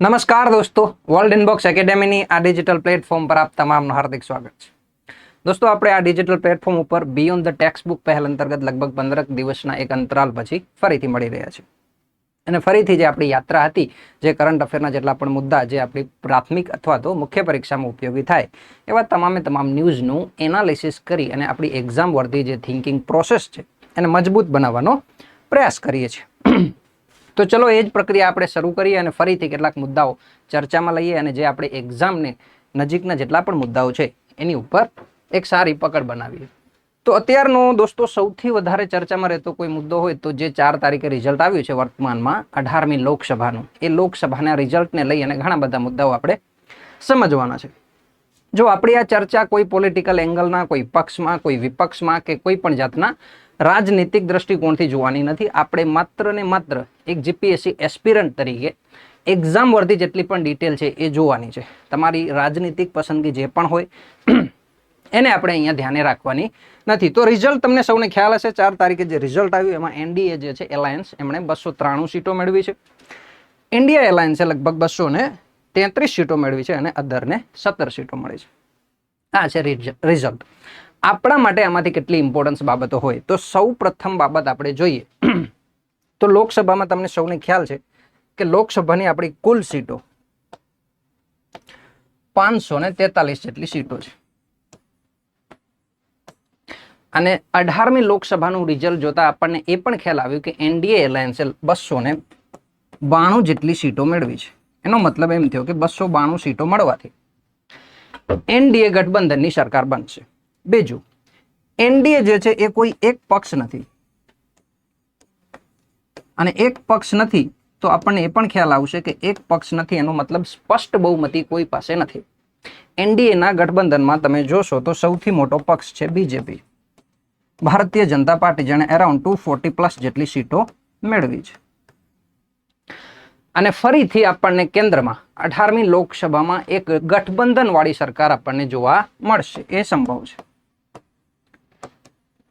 નમસ્કાર દોસ્તો, world inbox એકેડેમીની આ ડિજિટલ પ્લેટફોર્મ પર આપ તમામનું હાર્દિક સ્વાગત છે. દોસ્તો, આપણે આ ડિજિટલ પ્લેટફોર્મ ઉપર બિયોન્ડ ધ ટેક્સ્ટ બુક પહેલ અંતર્ગત લગભગ 15 દિવસના એક અંતરાલ પછી ફરીથી મળી રહ્યા છે. અને ફરીથી જે આપણી યાત્રા હતી, જે કરંટ અફેરના જેટલા પણ મુદ્દા જે આપણી પ્રાથમિક અથવા તો મુખ્ય પરીક્ષામાં ઉપયોગી થાય એવા તમામ ન્યૂઝનું એનાલિસિસ કરી અને આપણી એક્ઝામ વર્ધી જે થિંકિંગ પ્રોસેસ છે એને મજબૂત બનાવવાનો પ્રયાસ કરીએ છીએ. તો ચલો એ જ પ્રક્રિયા આપણે શરૂ કરીએ અને ફરીથી કેટલાક મુદ્દાઓ ચર્ચામાં લઈએ અને જે આપણે એક્ઝામને નજીકના જેટલા પણ મુદ્દાઓ છે એની ઉપર એક સારી પકડ બનાવીએ. તો અત્યારનો દોસ્તો સૌથી વધારે ચર્ચામાં રહેતો કોઈ મુદ્દો હોય તો જે 4 તારીખે રિઝલ્ટ આવ્યું છે વર્તમાનમાં 18મી લોકસભાનું, એ લોકસભાના રિઝલ્ટને લઈ અને ઘણા બધા મુદ્દાઓ આપણે સમજવાના છે. જો આપણી આ ચર્ચા કોઈ પોલિટિકલ એંગલના, કોઈ પક્ષમાં, કોઈ વિપક્ષમાં કે કોઈ પણ જાતના રાજનીતિક દ્રષ્ટિકોણથી જોવાની નથી. આપણે માત્ર ને માત્ર એક જીપીએસસી એસ્પિરન્ટ તરીકે એક્ઝામ વર્ધી જેટલી પણ ડિટેલ છે એ જોવાની છે. તમારી રાજનીતિક પસંદગી જે પણ હોય એને આપણે અહીંયા ધ્યાને રાખવાની નથી. તો રિઝલ્ટ તમને સૌને ખ્યાલ હશે, 4 તારીખે જે રિઝલ્ટ આવ્યું એમાં એનડીએ જે છે એલાયન્સ એમણે 293 સીટો મેળવી છે. ઇન્ડિયા એલાયન્સે લગભગ 233 સીટો મેળવી છે અને અધરને 17 સીટો મળી છે. આ છે રિઝલ્ટ. આપણા માટે આમાંથી કેટલી ઇમ્પોર્ટન્સ બાબતો હોય તો સૌ પ્રથમ બાબત આપણે જોઈએ તો લોકસભામાં તમને સૌને ખ્યાલ છે કે લોકસભાની આપણી કુલ સીટો 543 જેટલી સીટો છે અને 18મી લોકસભાનું રિઝલ્ટ જોતા આપણને એ પણ ખ્યાલ આવ્યું કે એનડીએ એલાયન્સે 292 જેટલી સીટો મેળવી છે. એનો મતલબ એમ થયો કે 292 સીટો મળવાથી એનડીએ ગઠબંધનની સરકાર બનશે. બીજું, એનડીએ જે છે એ કોઈ એક પક્ષ નથી અને એક પક્ષ નથી તો આપણને એ પણ ખ્યાલ આવશે કે એક પક્ષ નથી એનો મતલબ સ્પષ્ટ બહુમતી કોઈ પાસે નથી. એનડીએના ગઠબંધનમાં તમે જોશો તો સૌથી મોટો પક્ષ છે બીજેપી, ભારતીય જનતા પાર્ટી, જેણે અરાઉન્ડ 240+ જેટલી સીટો મેળવી છે. અને ફરીથી આપણને કેન્દ્રમાં 18મી લોકસભામાં એક ગઠબંધન વાળી સરકાર આપણને જોવા મળશે, એ સંભવ છે.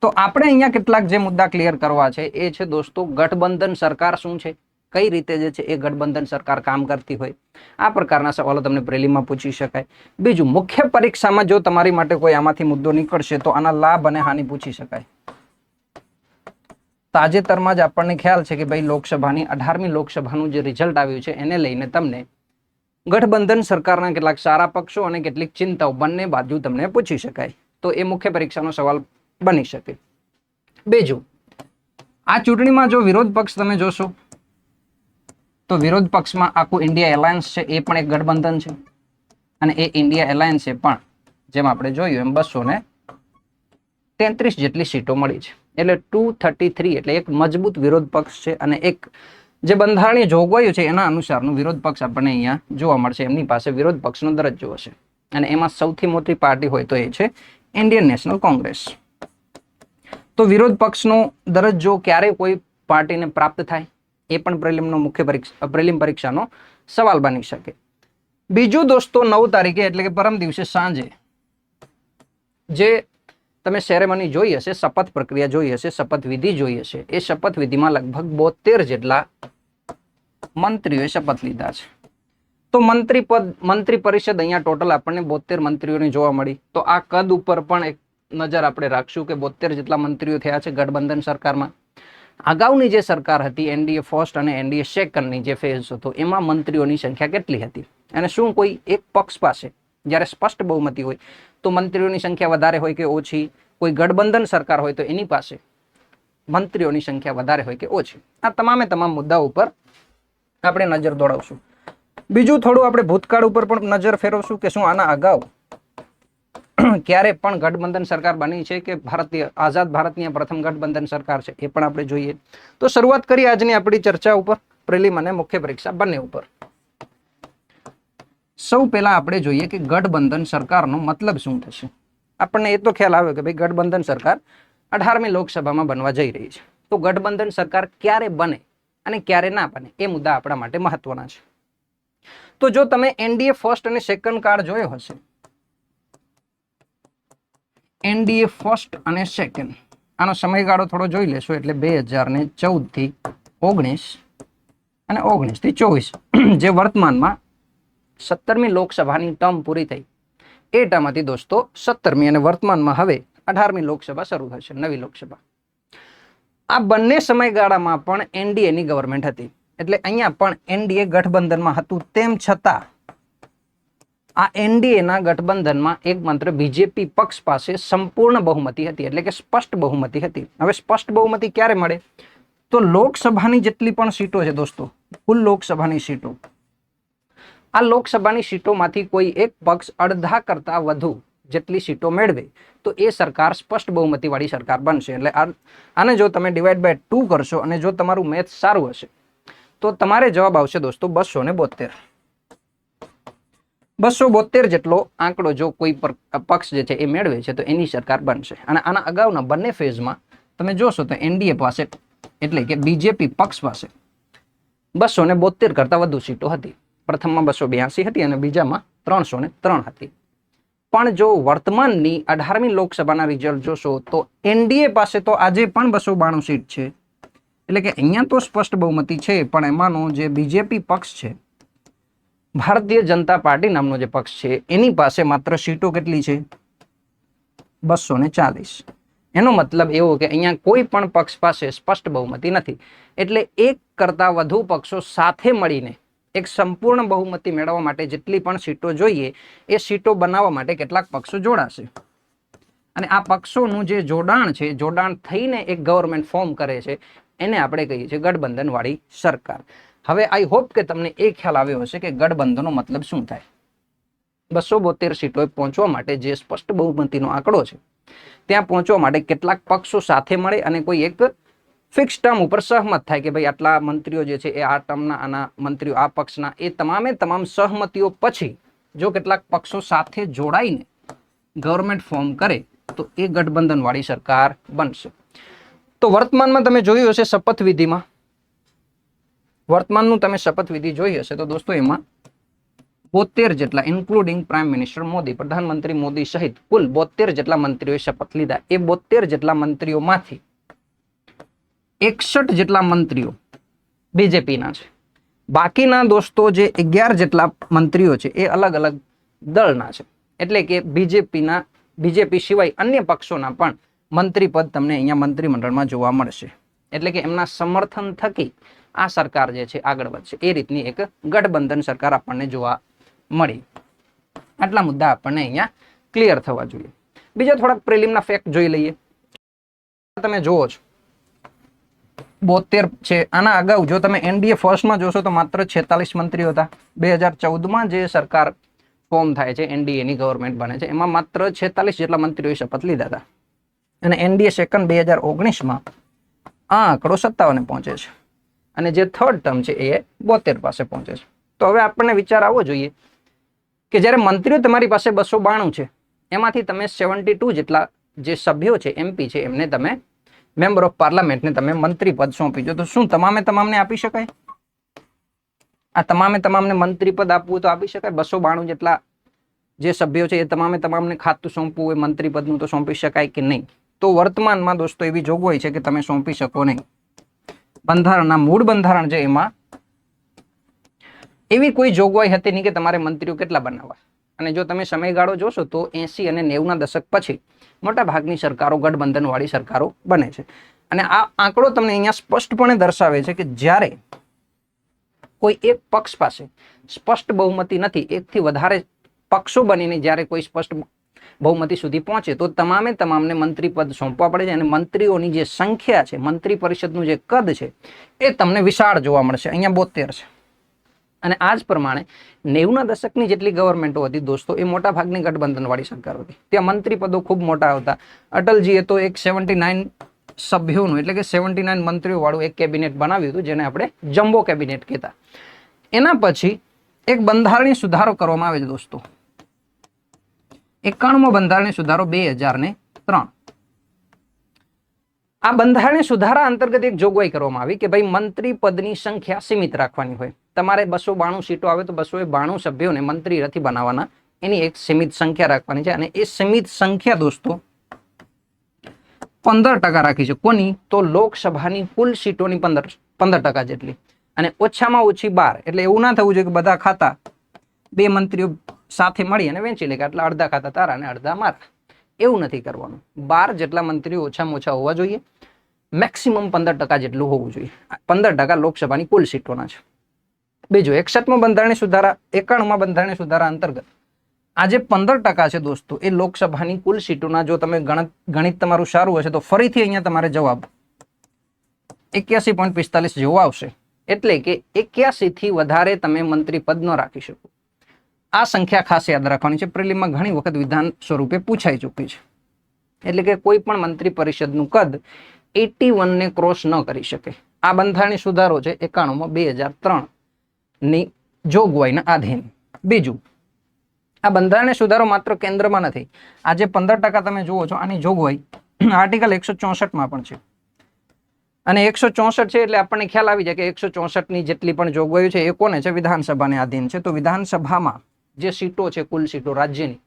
તો આપણે અહીંયા કેટલાક જે મુદ્દા ક્લિયર કરવા છે એ છે દોસ્તો, ગઠબંધન સરકાર શું છે, કઈ રીતે જે છે એ ગઠબંધન સરકાર કામ કરતી હોય, આ પ્રકારના સવાલો તમને પ્રિલિમમાં પૂછી શકાય. બીજું, મુખ્ય પરીક્ષામાં જો તમારી માટે કોઈ આમાંથી મુદ્દો નીકળશે તો આના લાભ અને હાનિ પૂછી શકાય. તાજેતરમાં જ આપણને ખ્યાલ છે કે ભાઈ લોકસભાની 18મી લોકસભાનું જે રિઝલ્ટ આવ્યું છે એને લઈને તમને ગઠબંધન સરકારના કેટલાક સારા પક્ષો અને કેટલીક ચિંતાઓ બંને બાજુ તમને પૂછી શકાય. તો એ મુખ્ય પરીક્ષાનો સવાલ બની શકે. બીજું, આ ચૂંટણીમાં જો વિરોધ પક્ષ તમે જોશો તો વિરોધ પક્ષમાં આખું ઇન્ડિયા એલાયન્સ છે, એ પણ એક ગઠબંધન છે અને એ ઇન્ડિયા એલાયન્સે પણ જેમ આપણે જોયું એમ 233 જેટલી સીટો મળી છે. એટલે 233 એટલે એક મજબૂત વિરોધ પક્ષ છે અને એક જે બંધારણીય જોગવાઈઓ છે એના અનુસારનું વિરોધ પક્ષ આપણને અહીંયા જોવા મળશે. એમની પાસે વિરોધ પક્ષનો દરજ્જો હશે અને એમાં સૌથી મોટી પાર્ટી હોય તો એ છે ઇન્ડિયન નેશનલ કોંગ્રેસ. તો વિરોધ પક્ષનો દરજ્જો ક્યારે કોઈ પાર્ટીને પ્રાપ્ત થાય એ પણ પ્રિલિમ પરીક્ષાનો સવાલ બની શકે. બીજું દોસ્તો, 9 તારીખે એટલે કે પરમ દિવસે સાંજે જે તમે સેરેમની જોઈ હશે, શપથ પ્રક્રિયા જોઈ હશે, શપથવિધિ જોઈ હશે, એ શપથવિધિમાં લગભગ 72 જેટલા મંત્રીઓએ શપથ લીધા છે. તો મંત્રી પરિષદ અહીંયા ટોટલ આપણને 72 મંત્રીઓની જોવા મળી. તો આ કદ ઉપર પણ એક નજર આપણે રાખશું કે 72 જેટલા મંત્રીઓ થયા છે ગઠબંધન સરકારમાં. અગાઉની જે સરકાર હતી એનડીએ ફર્સ્ટ અને એનડીએ સેકન્ડની જે ફેઝ હતો એમાં મંત્રીઓની સંખ્યા કેટલી હતી અને શું કોઈ એક પક્ષ પાસે જ્યારે સ્પષ્ટ બહુમતી હોય તો મંત્રીઓની સંખ્યા વધારે હોય કે ઓછી, કોઈ ગઠબંધન સરકાર હોય તો એની પાસે મંત્રીઓની સંખ્યા વધારે હોય કે ઓછી, આ તમામ મુદ્દાઓ ઉપર આપણે નજર દોડાવશું. બીજું, થોડું આપણે ભૂતકાળ ઉપર પણ નજર ફેરવશું કે શું આના અગાઉ ક્યારે પણ ગઠબંધન સરકાર બની છે કે આઝાદ ભારતની પ્રથમ ગઠબંધન સરકાર છે એ પણ આપણે જોઈએ. તો શરૂઆત કરીએ આજની આપણી ચર્ચા ઉપર, પ્રિલિમ અને મુખ્ય પરીક્ષા બંને ઉપર. સૌ પહેલા આપણે જોઈએ કે ગઠબંધન સરકારનો મતલબ શું થશે. આપણને એ તો ખ્યાલ આવ્યો કે ભાઈ ગઠબંધન સરકાર 18મી લોકસભામાં બનવા જઈ રહી છે. તો ગઠબંધન સરકાર ક્યારે બને અને ક્યારે ના બને એ મુદ્દા આપણા માટે મહત્વના છે. તો જો તમે એનડીએ ફર્સ્ટ અને સેકન્ડ કાળ જોયો હશે, એનડીએ ફર્સ્ટ અને સેકન્ડ આનો સમયગાળો થોડો જોઈ લેશો એટલે 2014 થી 19 અને 19 થી 24 જે વર્તમાનમાં 17મી લોકસભાની ટર્મ પૂરી થઈ એ ટર્મ હતી દોસ્તો 17મી અને વર્તમાનમાં હવે 18મી લોકસભા શરૂ થશે, નવી લોકસભા. આ બંને સમયગાળામાં પણ એનડીએની ગવર્મેન્ટ હતી. એટલે અહીંયા પણ એનડીએ ગઠબંધનમાં હતું, તેમ છતાં આ એનડીએના ગઠબંધનમાં એકમાત્ર બીજેપી પક્ષ પાસે સંપૂર્ણ બહુમતી હતી, એટલે કે સ્પષ્ટ બહુમતી હતી. હવે સ્પષ્ટ બહુમતી ક્યારે મળે? તો લોકસભાની જેટલી પણ સીટો છે દોસ્તો, કુલ લોકસભાની સીટો, આ લોકસભાની સીટોમાંથી કોઈ એક પક્ષ અડધા કરતા વધુ જેટલી સીટો મેળવે તો એ સરકાર સ્પષ્ટ બહુમતી વાળી સરકાર બનશે. એટલે આને જો તમે ડિવાઈડ બાય 2 કરશો અને જો તમારું મેથ સારું હશે તો તમારે જવાબ આવશે દોસ્તો 272. 272 જેટલો આંકડો જો કોઈ પક્ષ જે છે એ મેળવે છે તો એની સરકાર બનશે. અને આના અગાઉના બંને ફેઝમાં તમે જોશો તો એનડીએ પાસે એટલે કે બીજેપી પક્ષ પાસે 272 કરતા વધુ સીટો હતી. પ્રથમમાં 282 હતી અને બીજામાં 303 હતી. પણ જો વર્તમાનની 18મી લોકસભાના રિઝલ્ટ જોશો તો એનડીએ પાસે તો આજે પણ 292 સીટ છે. એટલે કે અહીંયા તો સ્પષ્ટ બહુમતી છે, પણ એમાંનો જે બીજેપી પક્ષ છે, ભારતીય જનતા પાર્ટી નામનો જે પક્ષ છે, એની પાસે માત્ર સીટો કેટલી છે? 240. એનો મતલબ એવો કે અહીંયા કોઈ પણ પક્ષ પાસે સ્પષ્ટ બહુમતી નથી. એટલે એક કરતા વધુ પક્ષો સાથે મળીને એક સંપૂર્ણ બહુમતી મેળવવા માટે જેટલી પણ સીટો જોઈએ એ સીટો બનાવવા માટે કેટલાક પક્ષો જોડાશે. અને આ પક્ષોનું જે જોડાણ છે, જોડાણ થઈને એક ગવર્મેન્ટ ફોર્મ કરે છે, એને આપણે કહીએ છીએ ગઠબંધન વાળી સરકાર. હવે આઈ હોપ કે તમને એ ખ્યાલ આવ્યો હશે કે ગઠબંધનનો મતલબ શું થાય. 272 સીટોએ પહોંચવા માટે જે સ્પષ્ટ બહુમતીનો આંકડો છે ત્યાં પહોંચવા માટે કેટલાક પક્ષો સાથે મળે અને કોઈ એક ફિક્સ ટર્મ ઉપર સહમત થાય કે ભાઈ આટલા મંત્રીઓ જે છે એ આ ટર્મના, આના મંત્રીઓ આ પક્ષના, એ તમામ સહમતીઓ પછી જો કેટલાક પક્ષો સાથે જોડાઈને ગવર્મેન્ટ ફોર્મ કરે તો એ ગઠબંધન વાળી સરકાર બનશે. તો વર્તમાનમાં તમે જોયું હશે શપથવિધિમાં, વર્તમાનનું તમે શપથવિધિ જોઈ હશે તો દોસ્તો એમાં 72 જેટલા ઇન્ક્લુડિંગ પ્રાઇમ મિનિસ્ટર મોદી, પ્રધાનમંત્રી મોદી સહિત કુલ 72 જેટલા મંત્રીઓએ શપથ લીધા. એ 72 જેટલા મંત્રીઓમાંથી 61 જેટલા મંત્રીઓ બીજેપીના છે. બાકીના દોસ્તો જે 11 જેટલા મંત્રીઓ છે એ અલગ અલગ દળના છે. એટલે કે બીજેપી સિવાય અન્ય પક્ષોના પણ મંત્રી પદ તમને અહીંયા મંત્રીમંડળમાં જોવા મળશે. એટલે કે એમના સમર્થન થકી આ સરકાર જે છે આગળ વધશે. એ રીતની એક ગઠબંધન સરકાર આપણને જોવા મળી. આટલા મુદ્દા આપણને અહીંયા ક્લિયર થવા જોઈએ. બીજા થોડાક પ્રિલિમના ફેક્ટ જોઈ લઈએ. તમે જુઓ છો 72 છે. આના અગાઉ જો તમે એનડીએ ફર્સ્ટમાં જોશો તો માત્ર 46 મંત્રીઓ હતા. 2014માં જે સરકાર ફોર્મ થાય છે, એનડીએની ગવર્મેન્ટ બને છે, એમાં માત્ર 46 જેટલા મંત્રીઓએ શપથ લીધા હતા. અને એનડીએ સેકન્ડ 2019માં આ આંકડો 57 પહોંચે છે. અને જે થર્ડ ટર્મ છે એ 72 પાસે પહોંચે છે. તો હવે આપણને વિચાર આવવો જોઈએ કે જ્યારે મંત્રીઓ તમારી પાસે 292 છે, એમાંથી તમે 72 જેટલા જે સભ્યો છે, એમપી છે, એમને તમે મેમ્બર ઓફ પાર્લામેન્ટને તમે મંત્રી પદ સોંપી દો, તો શું તમામને આપી શકાય? આ તમામને મંત્રી પદ આપવું તો આપી શકાય? 292 જેટલા જે સભ્યો છે એ તમામને ખાતું સોંપવું હોય મંત્રી પદનું તો સોંપી શકાય કે નહીં? તો વર્તમાનમાં દોસ્તો એવી જોગવાઈ છે કે તમે સોંપી શકો નહીં. બંધારણના મૂળ બંધારણ છે એમાં એવી કોઈ જોગવાઈ હતી નહીં કે તમારે મંત્રીઓ કેટલા બનાવવા. અને જો તમે સમયગાળો જોશો તો 80 અને 90ના દશક પછી મોટા ભાગની સરકારો ગઠબંધન વાળી સરકારો બને છે. અને આ આંકડો તમને અહીંયા સ્પષ્ટપણે દર્શાવે છે કે જ્યારે કોઈ એક પક્ષ પાસે સ્પષ્ટ બહુમતી નથી, એકથી વધારે પક્ષો બનીને જ્યારે કોઈ સ્પષ્ટ બહુમતી સુધી પહોંચે તો તમામને મંત્રી પદ સોંપવા પડે છે. અને મંત્રીઓની જે સંખ્યા છે, મંત્રી પરિષદનું જે કદ છે એ તમને વિશાળ જોવા મળશે. અહીંયા 72 છે. અને આ જ પ્રમાણે 90ના દશકની જેટલી ગવર્મેન્ટો હતી દોસ્તો એ મોટા ભાગની ગઠબંધન વાળી સરકારો હતી. ત્યાં મંત્રી પદો ખૂબ મોટા હતા. અટલજીએ તો એક 79 સભ્યોનું એટલે કે 79 મંત્રીઓ વાળું એક કેબિનેટ બનાવ્યું હતું, જેને આપણે જમ્બો કેબિનેટ કહેતા. એના પછી એક બંધારણીય સુધારો કરવામાં આવે છે દોસ્તો, 91મો બંધારણીય સુધારો 2003. આ બંધારણીય સુધારા અંતર્ગત એક જોગવાઈ કરવામાં આવી કે ભાઈ મંત્રી પદની સંખ્યા સીમિત રાખવાની હોય. તમારે 292 સીટો આવે તો 292 સભ્યોને મંત્રી નથી બનાવવાના, એની એક સીમિત સંખ્યા રાખવાની છે. અને એ સીમિત સંખ્યા દોસ્તો 15% રાખી છે. કોની? તો લોકસભાની કુલ સીટોની 15% જેટલી. અને ઓછામાં ઓછી 12, એટલે એવું ના થવું જોઈએ કે બધા ખાતા બે મંત્રીઓ સાથે મળી અને વેચી લે કે આટલા અડધા ખાતા તારા અને અડધા મારા. એવું નથી કરવાનું. 12 જેટલા મંત્રીઓ ઓછામાં ઓછા હોવા જોઈએ. મેક્સિમમ 15% જેટલું હોવું જોઈએ. 15% લોકસભાની કુલ સીટોના છે. બીજું 61મો બંધારણીય સુધારા 91માં બંધારણીય સુધારા અંતર્ગત આ જે 15% છે દોસ્તો, એ લોકસભાની કુલ સીટોના, જો તમે ગણિત તમારું સારું હશે તો ફરીથી અહીંયા તમારે જવાબ 81.45 જેવો આવશે. એટલે કે 81 થી વધારે તમે મંત્રી પદ ન રાખી શકો. આ સંખ્યા ખાસ યાદ રાખવાની છે. પ્રિલિમમાં ઘણી વખત વિધાન સ્વરૂપે પૂછાઈ ચૂકી છે. એટલે કે કોઈ પણ મંત્રી પરિષદનું કદ 81 ને ક્રોસ ન કરી શકે. આ બંધારણીય સુધારો છે 91માં 2003 ની જોગવાઈના આધીન. બીજું, આ બંધારણીય સુધારો માત્ર કેન્દ્રમાં નથી. આ જે 15% તમે જુઓ છો આની જોગવાઈ આર્ટિકલ 164માં પણ છે. અને 164 છે એટલે આપણને ખ્યાલ આવી જાય કે 164 ની જેટલી પણ જોગવાઈઓ છે એ કોને છે? વિધાનસભાને આધીન છે. તો વિધાનસભામાં જે સીટો છે, કુલ સીટો રાજ્યની,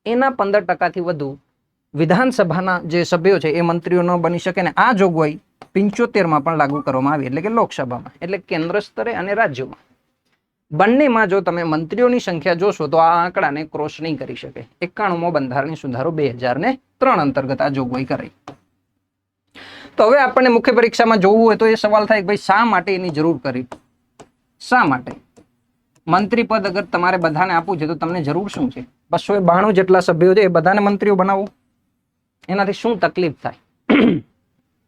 એના 15% થી વધુ વિધાનસભાના જે સભ્યો છે એ મંત્રીઓ ન બની શકે. ને આ જોગવાઈ 75માં પણ લાગુ કરવામાં આવી, એટલે કે લોકસભામાં, એટલે કેન્દ્ર સ્તરે અને રાજ્યોમાં બંનેમાં જો તમે મંત્રીઓની સંખ્યા જોશો તો આ આંકડાને ક્રોસ નહીં કરી શકે. 91મો બંધારણીય સુધારો 2003 અંતર્ગત આ જોગવાઈ કરાઈ. તો હવે આપણને મુખ્ય પરીક્ષામાં જોવું હોય તો એ સવાલ થાય કે ભાઈ શા માટે એની જરૂર કરી? શા માટે મંત્રી પદ અગર તમારે બધાને આપવું છે તો તમને જરૂર શું છે? 292 જેટલા સભ્યો છે એ બધાને મંત્રીઓ બનાવો, એનાથી શું તકલીફ થાય?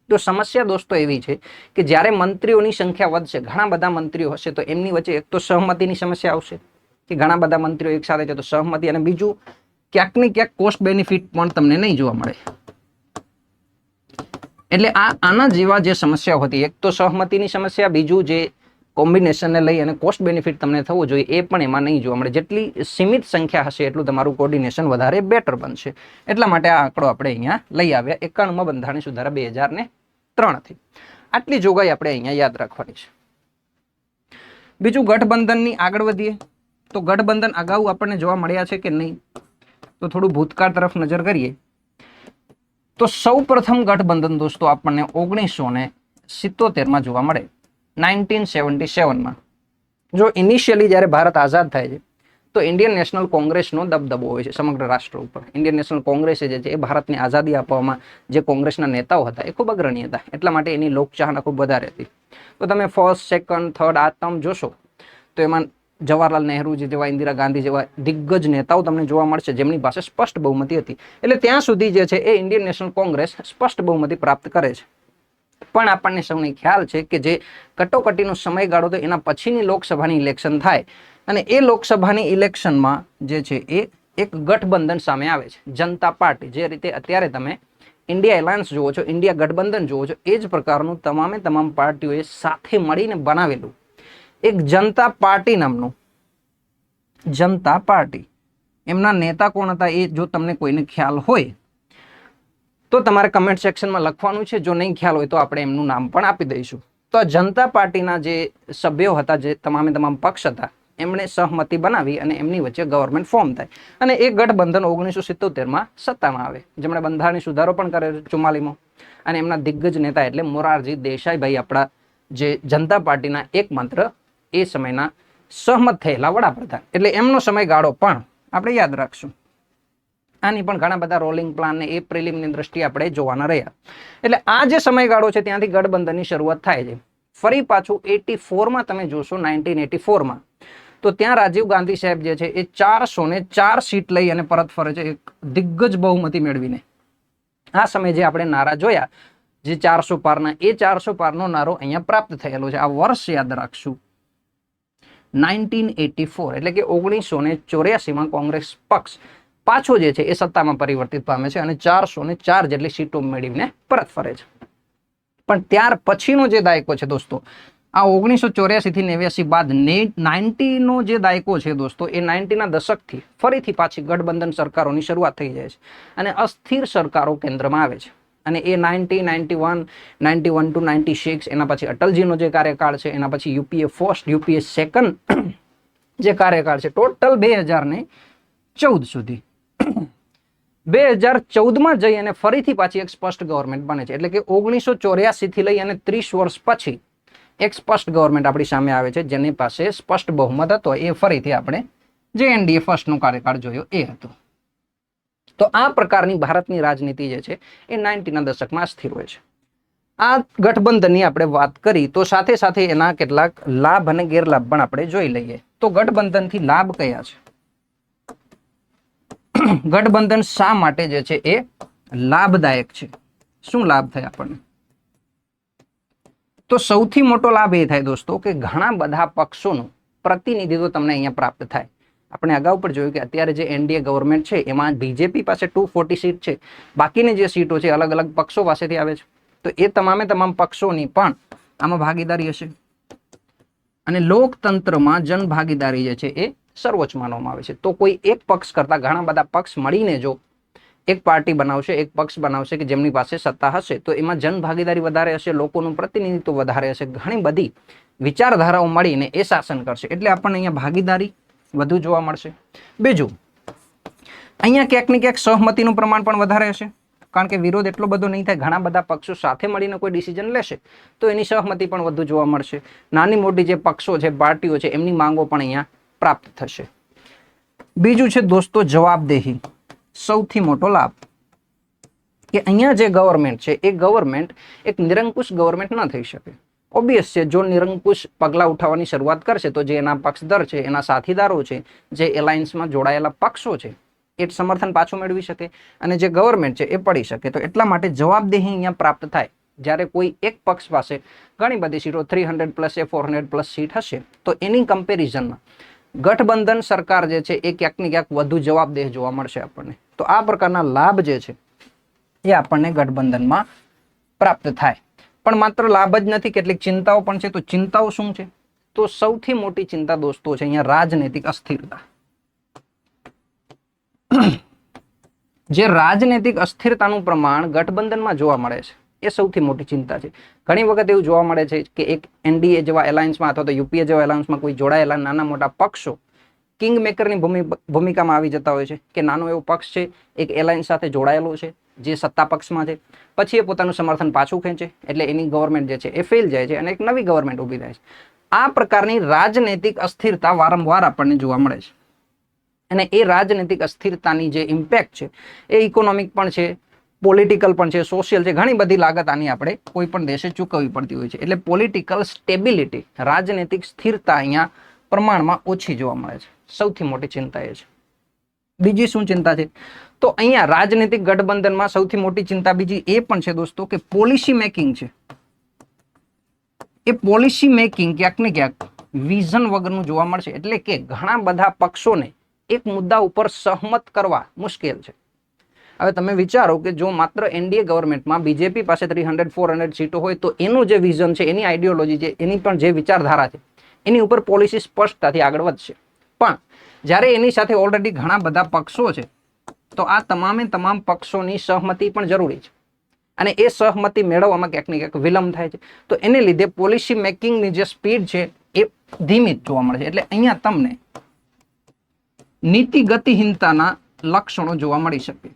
તો સમસ્યા દોસ્તો એવી છે કે જ્યારે મંત્રીઓની સંખ્યા વધશે, ઘણા બધા મંત્રીઓ હશે, તો એમની વચ્ચે એક તો સહમતિની સમસ્યા આવશે કે ઘણા બધા મંત્રીઓ એક સાથે છે તો સહમતિ, અને બીજું ક્યાંક ને ક્યાંક કોસ્ટ બેનિફિટ પણ તમને નહીં જોવા મળે. એટલે આના જેવા જે સમસ્યાઓ હતી, એક તો સહમતિની સમસ્યા, બીજું જે કોમ્બિનેશનને લઈ અને કોસ્ટ બેનિફિટ તમને થવું જોઈએ એ પણ એમાં નહીં જોવા મળે. જેટલી સીમિત સંખ્યા હશે એટલું તમારું કોર્ડિનેશન વધારે બેટર બનશે. એટલા માટે આ આંકડો આપણે અહીંયા લઈ આવ્યા 91માં બંધારણીય સુધારા 2003 થી. આટલી જોગવાઈ આપણે અહીંયા યાદ રાખવાની છે. બીજું, ગઠબંધનની આગળ વધીએ તો ગઠબંધન અગાઉ આપણને જોવા મળ્યા છે કે નહીં? તો થોડું ભૂતકાળ તરફ નજર કરીએ તો સૌ પ્રથમ ગઠબંધન દોસ્તો આપણને 1977માં જોવા મળે, 1977માં. જો ઇનિશિયલી જ્યારે ભારત આઝાદ થાય છે તો ઇન્ડિયન નેશનલ કોંગ્રેસનો દબદબો હોય છે સમગ્ર રાષ્ટ્ર ઉપર. ઇન્ડિયન નેશનલ કોંગ્રેસે જે છે એ ભારતની આઝાદી આપવામાં જે કોંગ્રેસના નેતાઓ હતા એ ખૂબ અગ્રણી હતા, એટલા માટે એની લોકચાહના ખૂબ વધારે હતી. તો તમે ફર્સ્ટ, સેકન્ડ, થર્ડ આ ટર્મ જોશો તો એમાં જવાહરલાલ નહેરુજી જેવા, ઇન્દિરા ગાંધી જેવા દિગ્ગજ નેતાઓ તમને જોવા મળશે જેમની પાસે સ્પષ્ટ બહુમતી હતી. એટલે ત્યાં સુધી જે છે એ ઇન્ડિયન નેશનલ કોંગ્રેસ સ્પષ્ટ બહુમતી પ્રાપ્ત કરે છે. પણ આપણને સૌને ખ્યાલ છે કે જે કટોકટીનો સમયગાળો હતો એના પછીની લોકસભાની ઇલેક્શન થાય અને એ લોકસભાની ઇલેક્શનમાં જે છે એ એક ગઠબંધન સામે આવે છે, જનતા પાર્ટી. જે રીતે અત્યારે તમે ઇન્ડિયા એલાયન્સ જુઓ છો, ઇન્ડિયા ગઠબંધન જુઓ છો, એ જ પ્રકારનું તમામ પાર્ટીઓએ સાથે મળીને બનાવેલું એક જનતા પાર્ટી નામનું, જનતા પાર્ટી. એમના નેતા કોણ હતા એ જો તમને કોઈને ખ્યાલ હોય તો તમારે કમેન્ટ સેક્શનમાં લખવાનું છે. જો નહીં ખ્યાલ હોય તો આપણે એમનું નામ પણ આપી દઈશું. તો આ જનતા પાર્ટીના જે સભ્યો હતા, જે તમામ પક્ષ હતા, એમણે સહમતિ બનાવી અને એમની વચ્ચે ગવર્મેન્ટ ફોર્મ થાય અને એ ગઠબંધન 1977માં સત્તામાં આવે, જેમણે બંધારણીય સુધારો પણ કર્યો 44માં. અને એમના દિગ્ગજ નેતા એટલે મોરારજી દેસાઈભાઈ, આપણા જે જનતા પાર્ટીના એકમાત્ર એ સમયના સહમત થયેલા વડાપ્રધાન. એટલે એમનો સમયગાળો પણ આપણે યાદ રાખશું. આની પણ ઘણા બધા રોલિંગ પ્લાન ને એ પ્રિલિમની દ્રષ્ટિએ આપણે જોવાના રહ્યા. એટલે આ જે સમયગાળો છે ત્યાંથી ગઠબંધનની શરૂઆત થાય છે. ફરી પાછું 84માં તમે જોશો, 1984માં, તો ત્યાં રાજીવ ગાંધી સાહેબ જે છે એ 404 સીટ લઈ અને પરત ફરે છે, એક દિગ્ગજ બહુમતી મેળવીને. આ સમયે જે આપણે નારા જોયા, જે 400 પારના, એ 400 પારનો નારો અહીંયા પ્રાપ્ત થયેલો છે. આ વર્ષ યાદ રાખશું, 1984, એટલે કે 1984માં કોંગ્રેસ પક્ષ પાછો જે છે એ સત્તામાં પરિવર્તિત પામે છે અને 404 જેટલી સીટો મેળવીને પરત ફરે છે. પણ ત્યાર પછીનો જે દાયકો છે દોસ્તો, આ 1984 થી 89 બાદ 90નો જે દાયકો છે દોસ્તો, એ 90ના દશકથી ફરીથી પાછી ગઠબંધન સરકારોની શરૂઆત થઈ જાય છે અને અસ્થિર સરકારો કેન્દ્રમાં આવે છે. અને એ 90, 91, 91 to 96, એના પછી અટલજીનો જે કાર્યકાળ છે, એના પછી યુપીએ ફર્સ્ટ, યુપીએ સેકન્ડ જે કાર્યકાળ છે, ટોટલ 2014 સુધી. 2014માં જઈ અને ફરીથી પાછી એક સ્પષ્ટ ગવર્મેન્ટ બને છે. એટલે કે 1984 થી લઈ અને 30 વર્ષ પછી એક સ્પષ્ટ ગવર્મેન્ટ આપણી સામે આવે છે જેની પાસે સ્પષ્ટ બહુમત હતો. એ ફરીથી આપણે જે એનડીએ ફર્સ્ટનો કાર્યકાળ જોયો એ હતો. તો આ પ્રકારની ભારતની રાજનીતિ જે છે એ 90ના દશકમાં અસ્થિર હોય છે. આ ગઠબંધનની આપણે વાત કરી તો સાથે સાથે એના કેટલાક લાભ અને ગેરલાભ પણ આપણે જોઈ લઈએ. તો ગઠબંધનથી લાભ કયા છે? ગઠબંધન શા માટે જે છે એ લાભદાયક છે? શું લાભ થાય આપણને? તો સૌથી મોટો લાભ એ થાય દોસ્તો કે ઘણા બધા પક્ષોનું પ્રતિનિધિત્વ તમને અહીંયા પ્રાપ્ત થાય. આપણે અગાઉ પણ જોયું કે અત્યારે જે એનડીએ ગવર્મેન્ટ છે એમાં બીજેપી પાસે 240 સીટ છે. બાકીની જે સીટો છે અલગ અલગ પક્ષો પાસેથી આવે છે. તો એ તમામે તમામ પક્ષોની પણ આમાં ભાગીદારી હશે. અને લોકતંત્રમાં જનભાગીદારી જે છે એ સર્વોચ્ચ માનવામાં આવે છે. તો કોઈ એક પક્ષ કરતા ઘણા બધા પક્ષ મળીને જો એક પાર્ટી બનાવશે, એક પક્ષ બનાવશે કે જેમની પાસે સત્તા હશે, તો એમાં જનભાગીદારી વધારે હશે, લોકોનું પ્રતિનિધિત્વ વધારે હશે, ઘણી બધી વિચારધારાઓ મળીને એ શાસન કરશે. એટલે આપણને અહીંયા ભાગીદારી વધુ જોવા મળશે. બીજું, અહીંયા ક્યાંક ને ક્યાંક સહમતિનું પ્રમાણ પણ વધારે હશે, કારણ કે વિરોધ એટલો બધો નહીં થાય. ઘણા બધા પક્ષો સાથે મળીને કોઈ ડિસિઝન લેશે તો એની સહમતિ પણ વધુ જોવા મળશે. નાની મોટી જે પક્ષો છે, પાર્ટીઓ છે, એમની માંગો પણ અહીંયા પ્રાપ્ત થશે. બીજું છે દોસ્તો જવાબદેહી. સૌથી મોટો લાભ કે અહીંયા જે ગવર્મેન્ટ છે એ ગવર્મેન્ટ એક નિરંકુશ ગવર્મેન્ટ ન થઈ શકે. ઓબ્વિયસ છે, જો નિરંકુશ પગલાં ઉઠાવવાની શરૂઆત કરશે તો જે એના પક્ષધર છે, એના સાથીદારો છે, જે એલાયન્સમાં જોડાયેલા પક્ષો છે, એ સમર્થન પાછું મેળવી શકે અને જે ગવર્મેન્ટ છે એ પડી શકે. તો એટલા માટે જવાબદેહી અહીંયા પ્રાપ્ત થાય. જ્યારે કોઈ એક પક્ષ પાસે ઘણી બધી સીટો 300+ એ 400+ સીટ હશે તો એની કમ્પેરિઝનમાં ગઠબંધન સરકાર જે છે એ ક્યાંક ને ક્યાંક વધુ જવાબદેહ જોવા મળશે આપણને. તો આ પ્રકારના લાભ જે છે એ આપણને ગઠબંધનમાં પ્રાપ્ત થાય. પણ માત્ર લાભ જ નથી, કેટલીક ચિંતાઓ પણ છે. તો ચિંતાઓ શું છે? તો સૌથી મોટી ચિંતા દોસ્તો છે અહીંયા રાજનૈતિક અસ્થિરતા. જે રાજનૈતિક અસ્થિરતાનું પ્રમાણ ગઠબંધનમાં જોવા મળે છે એ સૌથી મોટી ચિંતા છે. ઘણી વખત એવું જોવા મળે છે કે એક એનડીએ જેવા એલાયન્સમાં અથવા તો યુપીએ જેવા એલાયન્સમાં કોઈ જોડાયેલા નાના મોટા પક્ષો કિંગ મેકરની ભૂમિકામાં આવી જતા હોય છે કે નાનો એવો પક્ષ છે, એક એલાયન્સ સાથે જોડાયેલો છે, જે સત્તા પક્ષમાં છે, પછી એ પોતાનું સમર્થન પાછું ખેંચે એટલે એની ગવર્મેન્ટ જે છે એ ફેલ જાય છે અને એક નવી ગવર્મેન્ટ ઊભી થાય છે. આ પ્રકારની રાજનૈતિક અસ્થિરતા વારંવાર આપણને જોવા મળે છે. અને એ રાજનૈતિક અસ્થિરતાની જે ઇમ્પેક્ટ છે એ ઇકોનોમિક પણ છે, પોલિટિકલ પણ છે, સોશિયલ છે. ઘણી બધી લાગત આની આપણે કોઈ પણ દેશે ચૂકવવી પડતી હોય છે. એટલે પોલિટિકલ સ્ટેબિલિટી, રાજનૈતિક સ્થિરતા અહીંયા પ્રમાણમાં ઓછી જોવા મળે છે. સૌથી મોટી ચિંતા એ છે. બીજી શું ચિંતા છે? તો અહીંયા રાજનૈતિક ગઠબંધનમાં સૌથી મોટી ચિંતા બીજી એ પણ છે દોસ્તો કે પોલિસી મેકિંગ છે. એ પોલિસી મેકિંગ ક્યાંક ને ક્યાંક વિઝન વગરનું જોવા મળશે. એટલે કે ઘણા બધા પક્ષોને એક મુદ્દા ઉપર સહમત કરવા મુશ્કેલ છે. હવે તમે વિચારો કે જો માત્ર એનડીએ ગવર્મેન્ટમાં બીજેપી પાસે 300-400 સીટો હોય તો એનું જે વિઝન છે, એની આઈડિયોલોજી છે, એની પણ જે વિચારધારા છે, એની ઉપર પોલિસી સ્પષ્ટતાથી આગળ વધશે. પણ જ્યારે એની સાથે ઓલરેડી ઘણા બધા પક્ષો છે તો આ તમામે તમામ પક્ષોની સહમતિ પણ જરૂરી છે અને એ સહમતિ મેળવવામાં ક્યાંક ને ક્યાંક વિલંબ થાય છે. તો એને લીધે પોલિસી મેકિંગની જે સ્પીડ છે એ ધીમી જોવા મળે છે. એટલે અહીંયા તમને નીતિ ગતિહીનતાના લક્ષણો જોવા મળી શકે,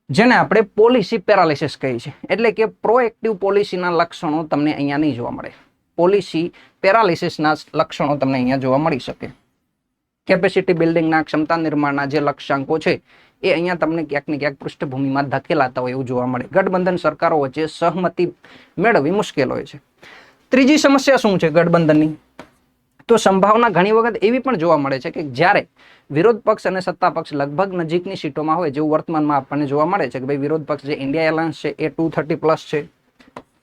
જેને આપણે પોલિસી પેરાલિસિસ કહીએ છીએ. એટલે કે પ્રોએક્ટિવ પોલિસીના લક્ષણો તમને અહીંયા નહીં જોવા મળે. પોલિસી પેરાલિસિસના લક્ષણો તમને અહીંયા જોવા મળી શકે. કેપેસિટી બિલ્ડિંગના, ક્ષમતા નિર્માણના જે લક્ષ્યાંકો છે એ અહીંયા તમને ક્યાંક ને ક્યાંક પૃષ્ઠભૂમિમાં ધકેલાતા હોય એવું જોવા મળે. ગઠબંધન સરકારો વચ્ચે સહમતિ મેળવવી મુશ્કેલ હોય છે. ત્રીજી સમસ્યા શું છે ગઠબંધનની? તો સંભાવના ઘણી વખત એવી પણ જોવા મળે છે કે જ્યારે વિરોધ પક્ષ અને સત્તા પક્ષ લગભગ નજીકની સીટોમાં હોય, જેવું વર્તમાનમાં આપણને જોવા મળે છે કે ભાઈ વિરોધ પક્ષ જે ઇન્ડિયા એલાયન્સ છે એ 230+ છે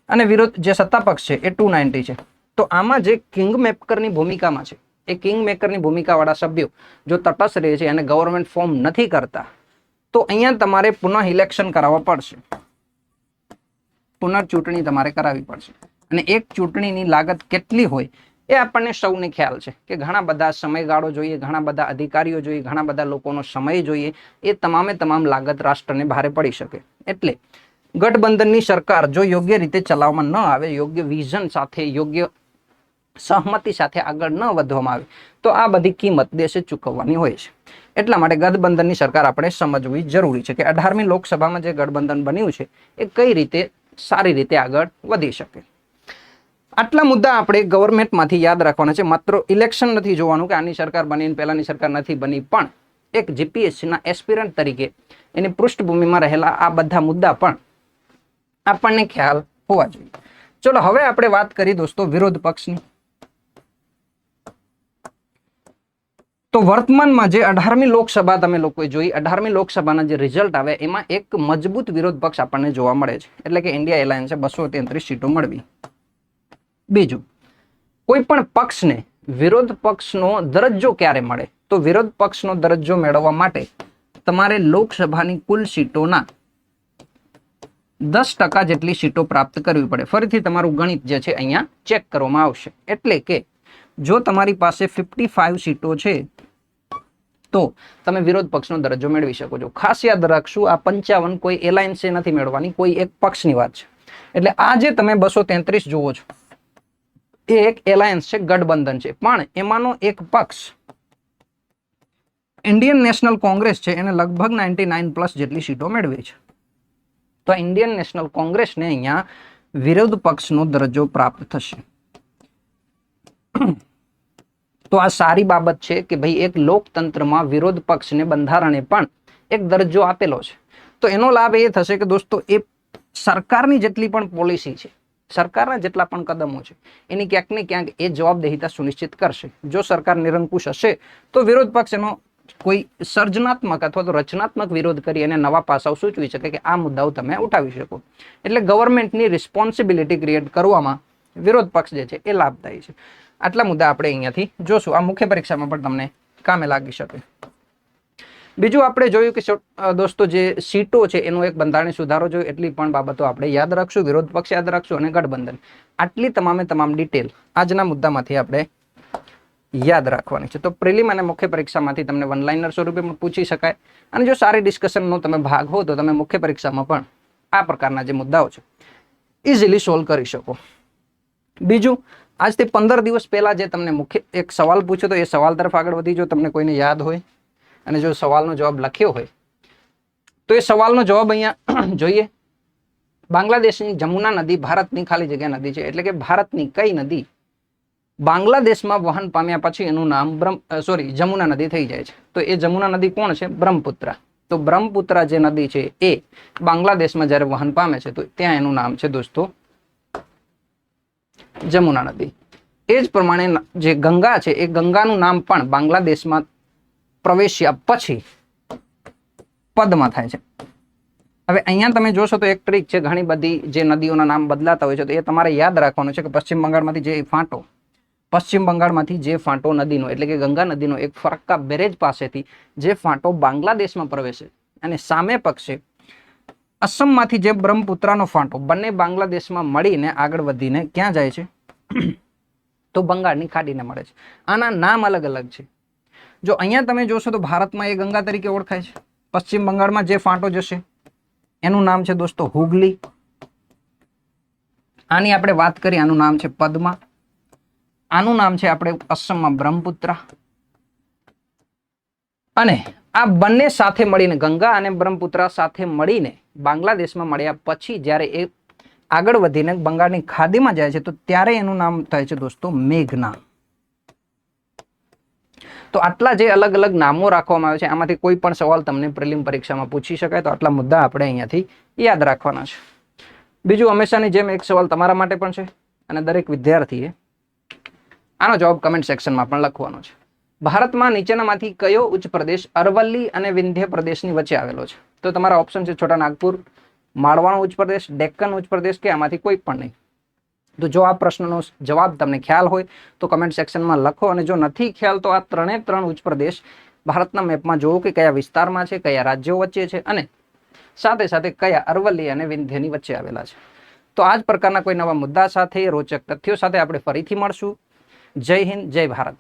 અને વિરોધ જે સત્તા પક્ષ છે એ 290 છે. તો આમાં જે કિંગ મેકરની ભૂમિકામાં છે, એ કિંગ મેકરની ભૂમિકાવાળા સભ્યો જો તટસ્થ રહે છે અને ગવર્મેન્ટ ફોર્મ નથી કરતા તો અહીંયા તમારે પુનઃ ઇલેક્શન કરાવવા પડશે, પુનઃચૂંટણી તમારે કરાવવી પડશે. અને એક ચૂંટણીની લાગત કેટલી હોય એ આપણને સૌને ખ્યાલ છે કે ઘણા બધા સમયગાળો જોઈએ, ઘણા બધા અધિકારીઓ જોઈએ, ઘણા બધા લોકોનો સમય જોઈએ. એ તમામે તમામ લાગત રાષ્ટ્રને ભારે પડી શકે. એટલે ગઠબંધનની સરકાર જો યોગ્ય રીતે ચલાવવામાં ન આવે, યોગ્ય વિઝન સાથે, યોગ્ય સહમતિ સાથે આગળ ન વધવામાં આવે તો આ બધી કિંમત દેશે ચૂકવવાની હોય છે. એટલા માટે ગઠબંધનની સરકાર આપણે સમજવી જરૂરી છે કે 18મી લોકસભામાં જે ગઠબંધન બન્યું છે એ કઈ રીતે સારી રીતે આગળ વધી શકે. આટલા મુદ્દા આપણે ગવર્મેન્ટમાંથી યાદ રાખવાના છે. માત્ર ઇલેક્શન નથી જોવાનું કે આની સરકાર બની ને પહેલાની સરકાર નથી બની, પણ એક જીપીએસસીના એસ્પિરન્ટ તરીકે એની પૃષ્ઠભૂમિમાં રહેલા આ બધા મુદ્દા પણ આપણને ખ્યાલ હોવા જોઈએ. ચલો હવે આપણે વાત કરીએ દોસ્તો વિરોધ પક્ષની. તો વર્તમાનમાં જે 18મી લોકસભા તમે લોકોએ જોઈ, 18મી લોકસભાના જે રિઝલ્ટ આવે એમાં એક મજબૂત વિરોધ પક્ષ આપણને જોવા મળે છે, એટલે કે ઇન્ડિયા એલાયન્સે 233 સીટો મળવી. બીજું, કોઈ પણ પક્ષને વિરોધ પક્ષનો દરજ્જો ક્યારે મળે? તો વિરોધ પક્ષનો દરજ્જો મેળવવા માટે તમારે લોકસભાની કુલ સીટોના 10% જેટલી સીટો પ્રાપ્ત કરવી પડે. ફરીથી તમારું ગણિત જે છે અહીંયા ચેક કરવામાં આવશે. એટલે કે જો તમારી પાસે 55 સીટો છે તો તમે વિરોધ પક્ષનો દરજ્જો મેળવી શકો છો. ખાસ યાદ રાખશું, આ 55 કોઈ એલાયન્સે નથી મેળવવાની, કોઈ એક પક્ષની વાત છે. એટલે આ જે તમે 233 જુઓ છો એ એક એલાયન્સ છે, ગઠબંધન છે, પણ એમાંનો એક પક્ષ ઇન્ડિયન નેશનલ કોંગ્રેસ છે, એને લગભગ 99+ જેટલી સીટો મેળવી છે. તો ઇન્ડિયન નેશનલ કોંગ્રેસને અહીંયા વિરોધ પક્ષનો દરજ્જો પ્રાપ્ત થશે. તો આ સારી બાબત છે કે ભાઈ એક લોકતંત્રમાં વિરોધ પક્ષને બંધારણે પણ એક દરજ્જો આપેલો છે. તો એનો લાભ એ થશે કે દોસ્તો એ સરકારની જેટલી પણ પોલિસી છે, સરકારના જેટલા પણ કદમો છે, એની ક્યાંક ને ક્યાંક એ જવાબદેહિતા સુનિશ્ચિત કરશે. જો સરકાર નિરંકુશ હશે તો વિરોધ પક્ષ એનો કોઈ સર્જનાત્મક અથવા તો રચનાત્મક વિરોધ કરી અને નવા પાસાઓ સૂચવી શકે કે આ મુદ્દાઓ તમે ઉઠાવી શકો. એટલે ગવર્મેન્ટની રિસ્પોન્સિબિલિટી ક્રિએટ કરવામાં વિરોધ પક્ષ જે છે એ લાભદાયી છે. આટલા મુદ્દા આપણે અહીંયાથી જોશું. આ મુખ્ય પરીક્ષામાં પણ તમને કામે લાગી શકે. બીજું આપણે જોયું કે દોસ્તો જે સીટો છે એનો એક બંધારણીય સુધારો જોયો, એટલી પણ બાબતો આપણે યાદ રાખશું. વિરોધ પક્ષ યાદ રાખશું અને ગઠબંધન. આટલી તમામ ડિટેલ આજના મુદ્દામાંથી આપણે યાદ રાખવાની છે. તો પ્રિલિમ અને મુખ્ય પરીક્ષામાંથી તમને વન લાઇનર સ્વરૂપે પણ પૂછી શકાય. અને જો સારી ડિસ્કશનનો તમે ભાગ હો તો તમે મુખ્ય પરીક્ષામાં પણ આ પ્રકારના જે મુદ્દાઓ છે ઇઝીલી સોલ્વ કરી શકો. બીજું, આજથી 15 દિવસ પહેલા જે તમને મુખ્ય એક સવાલ પૂછ્યો તો એ સવાલ તરફ આગળ વધી. જો તમને કોઈને યાદ હોય અને જો સવાલનો જવાબ લખ્યો હોય તો એ સવાલનો જવાબ અહીંયા જોઈએ. બાંગ્લાદેશની જમુના નદી ભારતની ખાલી જગ્યા નદી છે, એટલે કે ભારતની કઈ નદી બાંગ્લાદેશમાં વહન પામ્યા પછી એનું નામ જમુના નદી થઈ જાય છે? તો એ જમુના નદી કોણ છે? બ્રહ્મપુત્રા. તો બ્રહ્મપુત્રા જે નદી છે એ બાંગ્લાદેશમાં જ્યારે વહન પામે છે તો ત્યાં એનું નામ છે દોસ્તો જમુના નદી. એ જ પ્રમાણે જે ગંગા છે એ ગંગાનું નામ પણ બાંગ્લાદેશમાં પ્રવેશ્યા પછી પદમાં થાય છે. હવે અહીંયા તમે જોશો તો એક ટ્રીક છે, ઘણી બધી જે નદીઓના નામ બદલાતા હોય છે તો એ તમારે યાદ રાખવાનું છે કે પશ્ચિમ બંગાળમાંથી જે ફાંટો નદીનો એટલે કે ગંગા નદીનો એક ફરક્કા બેરેજ પાસેથી જે ફાંટો બાંગ્લાદેશમાં પ્રવેશે અને સામે પક્ષે અસમમાંથી જે બ્રહ્મપુત્રાનો ફાંટો, બંને બાંગ્લાદેશમાં મળીને આગળ વધીને ક્યાં જાય છે? તો બંગાળની ખાડીને મળે છે. આના નામ અલગ અલગ છે. જો અહીંયા તમે જોશો તો ભારતમાં એ ગંગા તરીકે ઓળખાય છે. પશ્ચિમ બંગાળમાં જે ફાંટો જશે એનું નામ છે દોસ્તો હુગલી. આની આપણે વાત કરીએ, આનું નામ છે પદ્મા. આનું નામ છે આપણે અસમમાં બ્રહ્મપુત્રા. અને આ બંને સાથે મળીને, ગંગા અને બ્રહ્મપુત્રા સાથે મળીને બાંગ્લાદેશમાં મળ્યા પછી જ્યારે એ આગળ વધીને બંગાળની ખાડીમાં જાય છે તો ત્યારે એનું નામ થાય છે દોસ્તો મેઘના. તો આટલા જે અલગ અલગ નામો રાખવામાં આવે છે આમાંથી કોઈ પણ સવાલ તમને પ્રિલિમ પરીક્ષામાં પૂછી શકાય. તો આટલા મુદ્દા આપણે અહીંયાથી યાદ રાખવાના છે. બીજું, હંમેશાની જેમ એક સવાલ તમારા માટે પણ છે અને દરેક વિદ્યાર્થીએ આનો જવાબ કમેન્ટ સેક્શનમાં પણ લખવાનો છે. ભારતમાં નીચેનામાંથી કયો ઉચ્ચ પ્રદેશ અરવલ્લી અને વિંધ્ય પ્રદેશની વચ્ચે આવેલો છે? તો તમારા ઓપ્શન છે છોટા નાગપુર, માળવાનો ઉચ્ચ પ્રદેશ, ડેક્કન ઉચ્ચ પ્રદેશ કે આમાંથી કોઈ પણ નહીં. તો જો આ પ્રશ્નનો જવાબ તમને ખ્યાલ હોય તો કમેન્ટ સેક્શનમાં લખો, અને જો નથી ખ્યાલ તો આ ત્રણ ઉચ્ચ પ્રદેશ ભારતના મેપમાં જોવો કે કયા વિસ્તારમાં છે, કયા રાજ્યો વચ્ચે છે અને સાથે સાથે કયા અરવલ્લી અને વિંધ્યની વચ્ચે આવેલા છે. તો આ જ પ્રકારના કોઈ નવા મુદ્દા સાથે, રોચક તથ્યો સાથે આપણે ફરીથી મળશું. જય હિન્દ, જય ભારત.